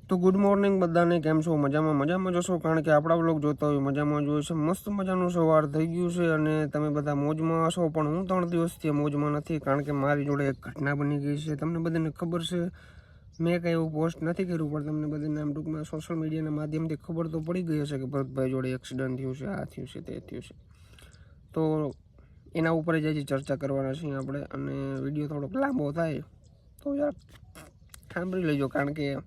તો good morning બધાને, કેમ છો? મજામાં જશો, કારણ કે આપણા વ્લોગ જોતા હોય મજામાં જ હોય છે. મસ્ત મજાનું સવાર થઈ ગયું છે અને તમે બધા મોજમાં હશો, પણ હું 3 દિવસથી મોજમાં નથી, કારણ કે મારી જોડે એક ઘટના બની ગઈ છે. તમને બધાને ખબર છે, મેં કંઈ એવું પોસ્ટ નથી કર્યું, પણ તમને બધાને આમ ટૂંકમાં સોશિયલ મીડિયાના માધ્યમથી ખબર તો પડી ગઈ હશે કે ભરતભાઈ જોડે એક્સિડન્ટ થયું છે, આ થયું છે, તે થયું છે. તો એના ઉપર જ હજી ચર્ચા કરવાના છીએ આપણે, અને વિડીયો થોડોક લાંબો થાય તો યાર સાંભળી લેજો, કારણ કે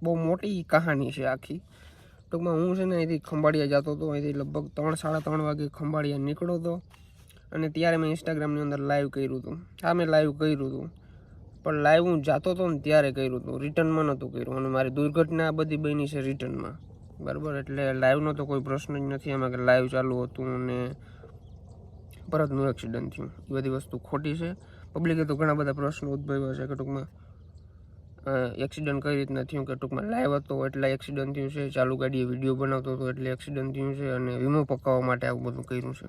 બહુ મોટી કહાની છે આખી. ટૂંકમાં હું છે ને અહીંથી ખંભાળિયા જતો હતો, અહીંથી લગભગ 3-3:30 વાગે ખંભાળિયા નીકળ્યો હતો, અને ત્યારે મેં ઇન્સ્ટાગ્રામની અંદર લાઈવ કર્યું હતું. હા, મેં લાઈવ કર્યું હતું, પણ લાઈવ હું જતો હતો ને ત્યારે કર્યું હતું, રિટર્નમાં નહોતું કર્યું. અને મારી દુર્ઘટના બધી બની છે રિટર્નમાં, બરાબર. એટલે લાઈવનો તો કોઈ પ્રશ્ન જ નથી એમાં, કે લાઈવ ચાલુ હતું અને ભરતનું એક્સિડન્ટ થયું. એ બધી વસ્તુ ખોટી છે. પબ્લિકે તો ઘણા બધા પ્રશ્નો ઉદ્ભવ્યા છે કે ટૂંકમાં એક્સિડન્ટ કઈ રીતના થયું, કે ટૂંકમાં લાઈવ હતો એટલે એક્સિડન્ટ થયું છે, ચાલુ ગાડીએ વિડીયો બનાવતો હતો એટલે એક્સિડન્ટ થયું છે, અને વીમો પકાવવા માટે આવું બધું કર્યું છે.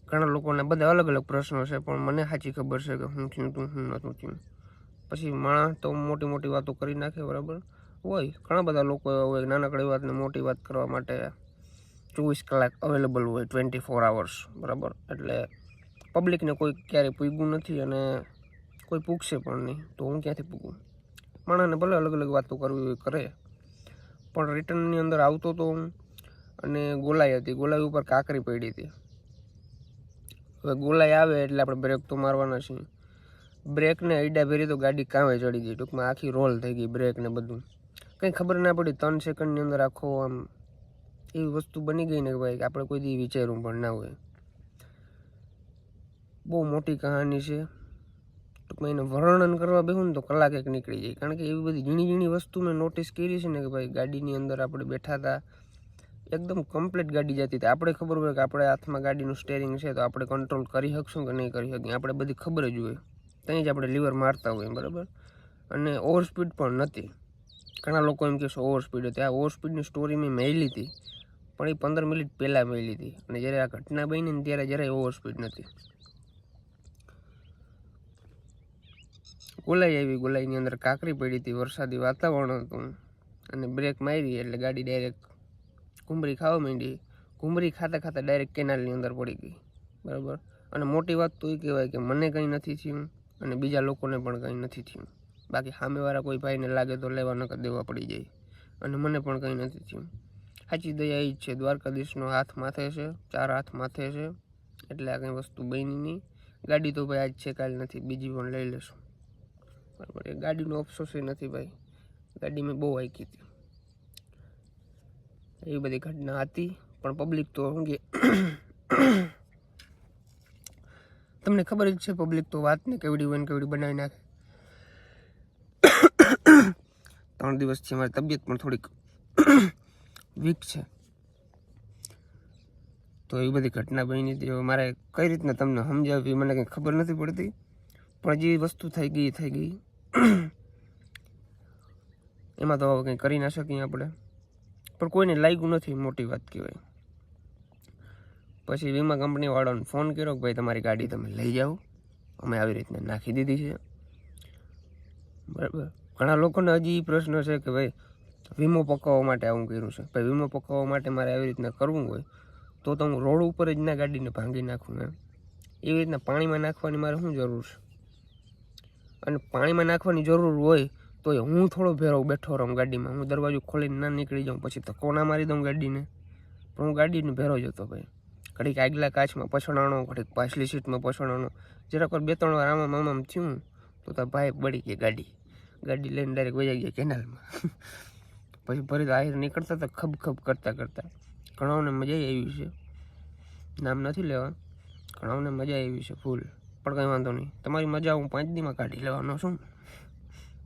ઘણા લોકોના બધા અલગ અલગ પ્રશ્નો છે, પણ મને સાચી ખબર છે કે હું થયું હતું, હું નહોતું થયું. પછી માણસ તો મોટી મોટી વાતો કરી નાખે, બરાબર હોય. ઘણા બધા લોકો એવા હોય નાનકડી વાતને મોટી વાત કરવા માટે 24 કલાક અવેલેબલ હોય, 24 hours, બરાબર. એટલે પબ્લિકને કોઈ ક્યારેય પૂગ્યું નથી અને કોઈ પૂગશે પણ નહીં, તો હું ક્યાંથી પૂગું? માણસને ભલે અલગ અલગ વાતો કરવી હોય કરે, પણ રિટર્નની અંદર આવતો હતો હું, અને ગોલાઈ હતી, ગોલાઈ ઉપર કાંકરી પડી હતી. હવે ગોલાઈ આવે એટલે આપણે બ્રેક તો મારવાના છીએ. બ્રેકને અડ્ડા ભેરી તો ગાડી કાંવે ચડી ગઈ, ટૂંકમાં આખી રોલ થઈ ગઈ બ્રેક ને બધું. કંઈ ખબર ના પડી, 3 સેકન્ડની અંદર આખો આમ એવી વસ્તુ બની ગઈ ને કે ભાઈ આપણે કોઈ દી વિચાર્યું પણ ના હોય. બહુ મોટી કહાની છે. ટૂંકમાં એને વર્ણન કરવા બેહું ને તો કલાક એક નીકળી જાય, કારણ કે એવી બધી ઝીણી વસ્તુ મેં નોટિસ કરી છે ને કે ભાઈ ગાડીની અંદર આપણે બેઠા હતા, એકદમ કમ્પ્લીટ ગાડી જતી હતી. આપણે ખબર હોય કે આપણે હાથમાં ગાડીનું સ્ટેરિંગ છે તો આપણે કંટ્રોલ કરી શકશું કે નહીં કરી શકીએ, આપણે બધી ખબર જ હોય, ત્યાં જ આપણે લીવર મારતા હોય, બરાબર. અને ઓવર સ્પીડ પણ નથી. ઘણા લોકો એમ કહેશે ઓવર સ્પીડ હતી. આ ઓવર સ્પીડની સ્ટોરી મેં મેલી હતી, પણ એ 15 મિનિટ પહેલાં મેલી હતી, અને જ્યારે આ ઘટના બની ને ત્યારે જરાય ઓવર સ્પીડ નથી. ગોલાઈ આવી, ગોલાઈની અંદર કાંકરી પડી હતી, વરસાદી વાતાવરણ હતું, અને બ્રેક મારી એટલે ગાડી ડાયરેક્ટ ઘૂમરી ખાવા માંડી. ઘૂમરી ખાતા ખાતા ડાયરેક્ટ કેનાલની અંદર પડી ગઈ, બરાબર. અને મોટી વાત તો એ કહેવાય કે મને કંઈ નથી થયું અને બીજા લોકોને પણ કંઈ નથી થયું. બાકી સામેવાળા કોઈ ભાઈને લાગે તો લેવા નકર દેવા પડી જાય, અને મને પણ કંઈ નથી થયું. સાચી દયા એ જ છે, દ્વારકાધીશનો હાથ માથે છે, 4 હાથ માથે છે, એટલે આ કંઈ વસ્તુ બની નહીં. ગાડી તો ભાઈ આજ છે કાલ નથી, બીજી પણ લઈ લેશું, બરાબર. એ ગાડીનો અફસોસ એ નથી ભાઈ, ગાડી મેં બહુ હાંકી હતી. એવી બધી ઘટના હતી, પણ પબ્લિક તો શું કે તમને ખબર જ છે, પબ્લિક તો વાતને કેવડી હોય ને કેવડી બનાવી નાખે. 3 દિવસથી મારી તબિયત પણ થોડીક વીક છે, તો એવી બધી ઘટના બની હતી. હવે મારે કઈ રીતના તમને સમજાવવી મને કંઈ ખબર નથી પડતી, પણ જે વસ્તુ થઈ ગઈ એમાં તો હવે કંઈ કરી ના શકીએ આપણે. પણ કોઈને લાગ્યું નથી, મોટી વાત કહેવાય. પછી વીમા કંપનીવાળાને ફોન કર્યો કે ભાઈ તમારી ગાડી તમે લઈ જાઓ, અમે આવી રીતના નાખી દીધી છે, બરાબર. ઘણા લોકોને હજી એ પ્રશ્ન છે કે ભાઈ વીમો પકાવવા માટે આવું કર્યું છે. ભાઈ વીમો પકાવવા માટે મારે આવી રીતના કરવું હોય તો હું રોડ ઉપર જ ના ગાડીને ભાંગી નાખું એમ. એવી રીતના પાણીમાં નાખવાની મારે શું જરૂર છે? અને પાણીમાં નાખવાની જરૂર હોય તો હું થોડો ભેરો બેઠો રહું ગાડીમાં, હું દરવાજો ખોલીને ના નીકળી જાઉં, પછી ધક્કો ના મારી દઉં ગાડીને? પણ હું ગાડીને ભેરો જ હતો ભાઈ. ઘડીક આગલા કાચમાં પછડાણો, ઘડીક પાછલી સીટમાં પછડાણો, જરાક વાર 2-3 વાર આમામ થયું તો તાર ભાઈ બળી ગઈ ગાડી લઈને ડાયરેક્ટ વહી ગયા કેનાલમાં. પછી ફરી આહિર નીકળતા હતા ખબ કરતા ઘણાઓને મજા આવી છે, નામ નથી લેવા, ઘણાઓને મજા આવી છે ફૂલ. પણ કંઈ વાંધો નહીં, તમારી મજા હું 5 દીમાં કાઢી લેવાનો છું,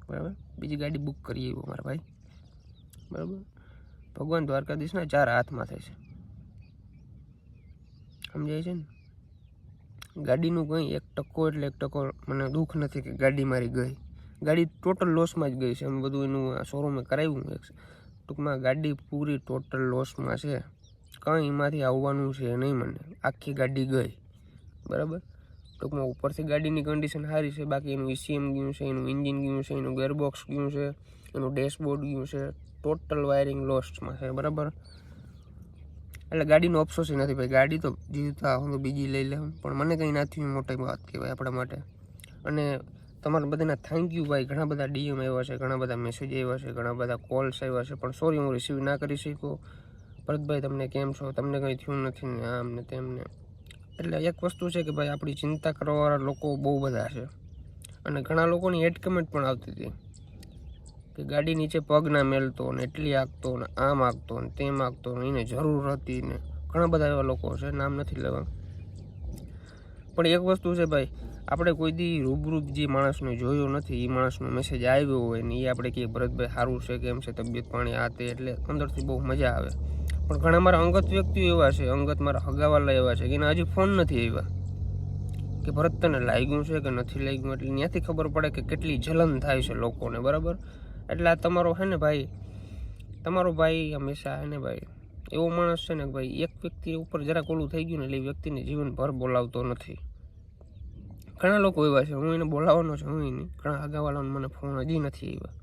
બરાબર. બીજી ગાડી બુક કરી આવ્યો મારા ભાઈ, બરાબર. ભગવાન દ્વારકાધીશના 4 હાથમાં થાય છે, સમજાય છે ને. ગાડીનું કંઈ 1% એટલે 1% મને દુઃખ નથી કે ગાડી મારી ગઈ. ગાડી ટોટલ લોસમાં જ ગઈ છે, એમ બધું એનું શોરૂમે કરાવ્યું. ટૂંકમાં ગાડી પૂરી ટોટલ લોસમાં છે, કંઈ એમાંથી આવવાનું છે નહીં મને. આખી ગાડી ગઈ, બરાબર. ટૂંકમાં ઉપરથી ગાડીની કન્ડિશન સારી છે, બાકી એનું ECM ગયું છે, એનું એન્જિન ગયું છે, એનું ગેરબોક્સ ગયું છે, એનું ડેશબોર્ડ ગયું છે, ટોટલ વાયરિંગ લોસ્ટમાં છે, બરાબર. એટલે ગાડીનો અફસોસ નથી ભાઈ, ગાડી તો જીવતા હું તો બીજી લઈ લઉં, પણ મને કંઈ ના થયું મોટી વાત કહેવાય આપણા માટે. અને તમારા બધાના થેન્ક યુ ભાઈ, ઘણા બધા ડીએમ આવ્યા છે, ઘણા બધા મેસેજ આવ્યા છે, ઘણા બધા કોલ્સ આવ્યા છે, પણ સોરી હું રિસીવ ના કરી શક્યો. ભરતભાઈ તમને કેમ છો, તમને કંઈ થયું નથી ને આમ ને તેમને. એટલે એક વસ્તુ છે કે ભાઈ આપણી ચિંતા કરવાવાળા લોકો બહુ બધા છે, અને ઘણા લોકોની હેડ કમેન્ટ પણ આવતી હતી કે ગાડી નીચે પગ ના મેલતો ને એટલી આગતો ને આમ આગતો ને તેમ આગતો ને એને જરૂર હતી ને ઘણા બધા એવા લોકો છે, નામ નથી લેવા. પણ એક વસ્તુ છે ભાઈ, આપણે કોઈ દી રૂબરૂ જે માણસને જોયો નથી, એ માણસનો મેસેજ આવ્યો હોય ને એ આપણે કહીએ ભરતભાઈ સારું છે, કેમ છે તબિયત પાણી આ તે, એટલે અંદરથી બહુ મજા આવે. પણ ઘણા મારા અંગત વ્યક્તિઓ એવા છે, અંગત મારા હગાવાલા એવા છે કે એને હજી ફોન નથી આવ્યા કે ભરત તને લાગ્યું છે કે નથી લાગ્યું, એટલે ત્યાંથી ખબર પડે કે કેટલી જલન થાય છે લોકોને, બરાબર. એટલે આ તમારો છે ને ભાઈ, તમારો ભાઈ હંમેશા છે ને ભાઈ એવો માણસ છે ને ભાઈ, એક વ્યક્તિ ઉપર જરાક ઓલું થઈ ગયું ને એટલે એ વ્યક્તિને જીવનભર બોલાવતો નથી. ઘણા લોકો એવા છે, હું એને બોલાવવાનો છું, હું નહીં, ઘણા હગાવાલાનો મને ફોન હજી નથી આવ્યા.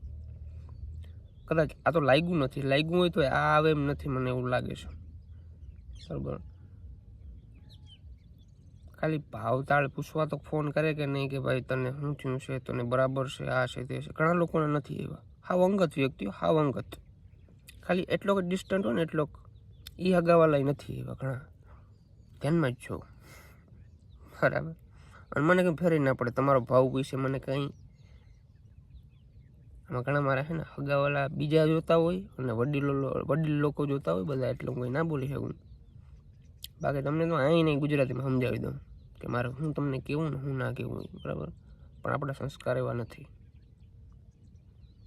કદાચ આ તો લાગ્યું નથી, લાગ્યું હોય તો આ આવે એમ નથી, મને એવું લાગે છે, બરાબર. ખાલી ભાવતાળ પૂછવા તો ફોન કરે કે નહીં કે ભાઈ તને શું થયું છે, તને બરાબર છે, આ છે તે છે. ઘણા લોકોને નથી આવ્યા, હાવ અંગત વ્યક્તિઓ, હાવ અંગત, ખાલી એટલો જ ડિસ્ટન્ટ હોય ને એટલો એ હગાવાલા નથી આવ્યા ઘણા, ધ્યાનમાં જ છો, બરાબર. અને મને કંઈ ફેરી ના પડે તમારો ભાવ વિશે મને કંઈ. આમાં ઘણા મારા છે ને હગાવાલા બીજા જોતા હોય અને વડીલ લોકો જોતા હોય બધા, એટલે હું કંઈ ના બોલી શકું. બાકી તમને તો અહીં નહીં ગુજરાતીમાં સમજાવી દઉં કે મારે હું તમને કહેવું ને હું ના કહેવું, બરાબર. પણ આપણા સંસ્કાર એવા નથી,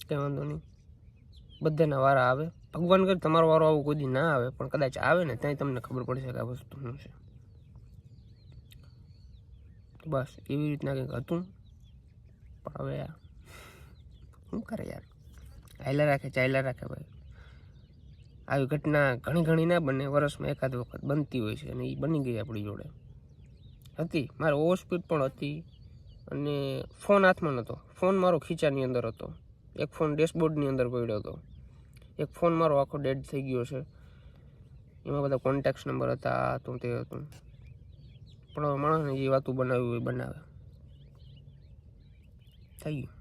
કંઈ વાંધો નહીં, બધાના વારા આવે. ભગવાન કરે તમારો વારો આવો કોઈ દી ના આવે, પણ કદાચ આવે ને ત્યાં તમને ખબર પડશે કે આ વસ્તુ શું છે. બસ એવી રીતના કંઈક હતું. પણ હવે શું કરે યાર, ચાલ્યા રાખે ભાઈ. આવી ઘટના ઘણી ના બને, વર્ષમાં એકાદ વખત બનતી હોય છે, અને એ બની ગઈ આપણી જોડે. હતી મારે ઓવર સ્પીડ પણ હતી, અને ફોન હાથમાં નહોતો, ફોન મારો ખીચાની અંદર હતો, એક ફોન ડેશબોર્ડની અંદર પડ્યો હતો, એક ફોન મારો આખો ડેડ થઈ ગયો છે, એમાં બધા કોન્ટેક્ટ નંબર હતા, આ હતું તે હતું. પણ હવે માણસને જે વાતું બનાવ્યું હોય બનાવે, થઈ ગયું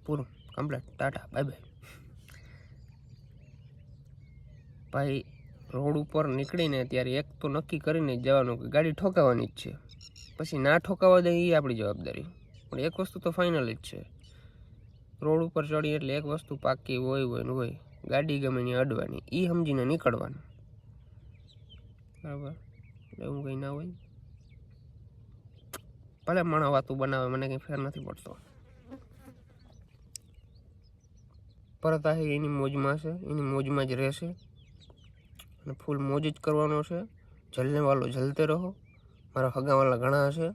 પૂરું, કમ્પ્લીટ, ટાટા બાય બાય. ભાઈ રોડ ઉપર નીકળીને ત્યારે એક તો નક્કી કરીને જ જવાનું કે ગાડી ઠોકાવાની જ છે, પછી ના ઠોકાવા દે એ આપણી જવાબદારી. પણ એક વસ્તુ તો ફાઇનલ જ છે, રોડ ઉપર ચડી એટલે એક વસ્તુ પાકી હોય ને હોય, ગાડી ગમે ની અડવાની, એ સમજીને નીકળવાનું, બરાબર. એવું કંઈ ના હોય, ભલે માણસ વાતું બનાવે, મને કંઈ ફેર નથી પડતો. પરત આ એની મોજમાં છે, એની મોજમાં જ રહેશે, અને ફૂલ મોજ જ કરવાનો છે. જલને વાલો જલતે રહો. મારા હગાવાલા ઘણા છે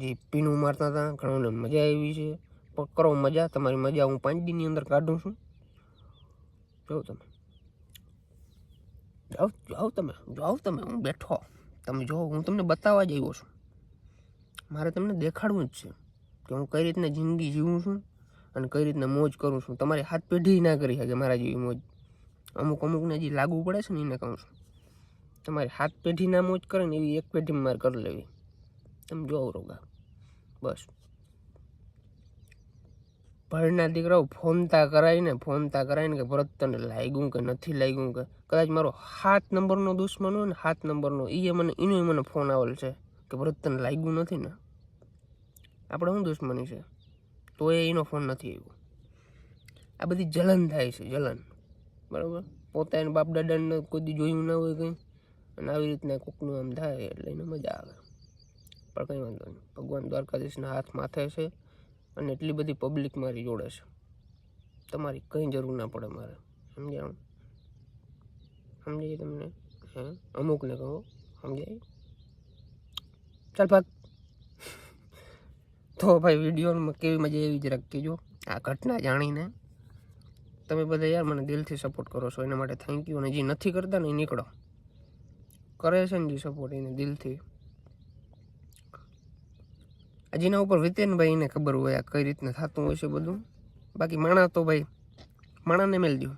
જે પીણું મારતા હતા, ઘણાને મજા આવી છે, પણ કરો મજા, તમારી મજા હું 5 દીની અંદર કાઢું છું. જાઓ તમે, હું બેઠો, તમે જો, હું તમને બતાવવા જ આવ્યો છું, મારે તમને દેખાડવું જ છે કે હું કઈ રીતના જિંદગી જીવું છું અને કઈ રીતના મોજ કરું છું. તમારી હાથ પેઢી ના કરી શકે મારા જેવી મોજ. અમુકને જે લાગુ પડે છે ને એને કહું છું, તમારી હાથ પેઢી ના મોજ કરે ને એવી એક પેઢીમાં મારે કરી લેવી. તમે જોવો રોગા, બસ. ભણના દીકરાઓ ફોનતા કરાય ને કે ભરત તને લાગ્યું કે નથી લાગ્યું, કે કદાચ મારો 7 નંબરનો દુશ્મન હોય ને, 7 નંબરનો, એનો મને ફોન આવેલ છે કે ભરત તને લાગ્યું નથી ને. આપણે શું દુશ્મની છે, તો એનો ફોન નથી આવ્યો. આ બધી જલન થાય છે, જલન, બરાબર. પોતાના બાપ દાદાને કોઈ દી જોયું ના હોય કંઈ, અને આવી રીતના કોકનું આમ થાય એટલે એને મજા આવે. પણ કંઈ વાંધો નહીં, ભગવાન દ્વારકાધીશના હાથ માથે છે, અને એટલી બધી પબ્લિક મારી જોડે છે, તમારી કંઈ જરૂર ના પડે મારે, સમજાય તમને? હે અમુકને કહો સમજાય. ચાલ ભાગ. તો ભાઈ વિડીયોમાં કેવી મજા એવી જરાક કહેજો. આ ઘટના જાણીને તમે બધા યાર મને દિલથી સપોર્ટ કરો છો, એના માટે થેન્ક યુ. અને જે નથી કરતા ને એ નીકળો, કરે છે ને જે સપોર્ટ એને દિલથી. જેના ઉપર વિતેનભાઈ એને ખબર હોય આ કઈ રીતના થતું હોય છે બધું. બાકી માણસ તો ભાઈ માણાને મેલ દો.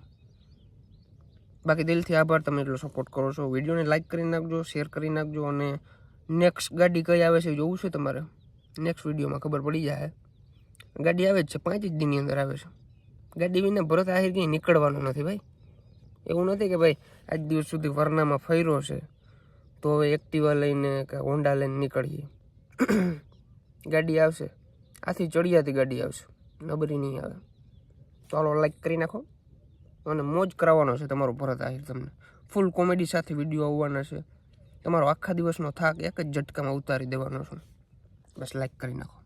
બાકી દિલથી આભાર, તમે એટલો સપોર્ટ કરો છો. વિડીયોને લાઇક કરી નાખજો, શેર કરી નાખજો. અને નેક્સ્ટ ગાડી કઈ આવે છે જોવું છે તમારે, નેક્સ્ટ વિડીયોમાં ખબર પડી જાય. ગાડી આવે જ છે, 5 જ દિનની અંદર આવે છે. ગાડી વિના ભરત આહિર ક્યાંય નીકળવાનું નથી ભાઈ. એવું નથી કે ભાઈ આજ દિવસ સુધી વરનામાં ફર્યો છે તો હવે એક્ટિવા લઈને કે હોન્ડા લઈને નીકળીએ. ગાડી આવશે, આથી ચડિયાતી ગાડી આવશે, નબરી નહીં આવે. ચાલો લાઈક કરી નાખો. અને મોજ કરાવવાનો છે તમારો ભરત આહિર. તમને ફૂલ કોમેડી સાથે વિડીયો આવવાના છે. તમારો આખા દિવસનો થાક એક જ ઝટકામાં ઉતારી દેવાનો છે. બસ લાઈક કરી નાખો.